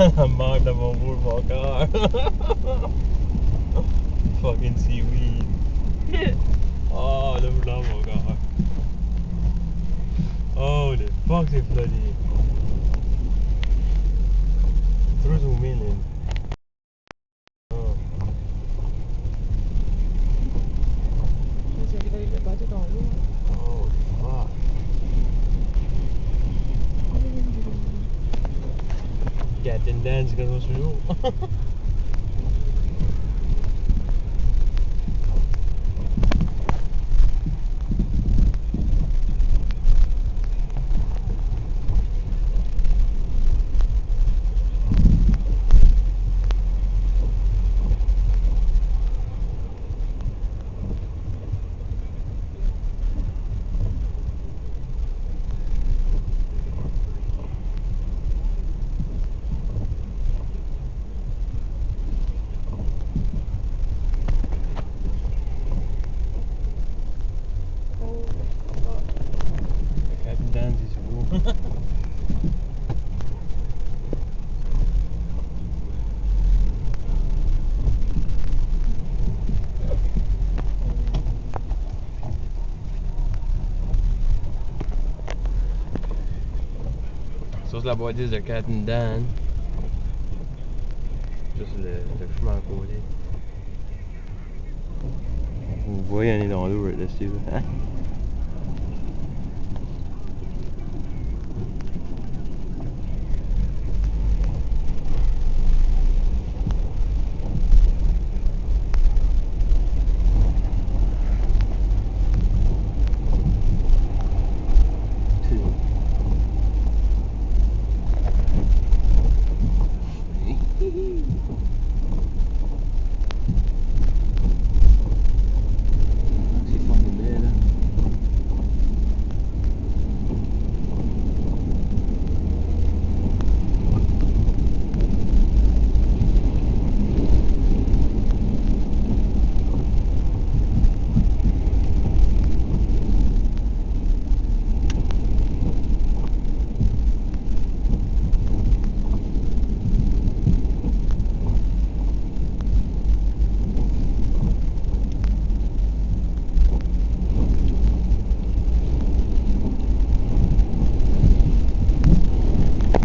La marde à mon bout, mon cœur. Fucking seaweed. Oh, le blanc, mon cœur. Holy fuck, c'est floodé. Trop zoom in, hein. Oh. J'ai arrivé avec le bateau dans l'eau. Oh, fuck. Captain Dan, c'est comme ça toujours. Captain Dan, c'est beau. Ça, c'est la bâtisse de Captain Dan. Ça, c'est le chemin à côté. Vous voyez, on est dans l'eau, là-dessus.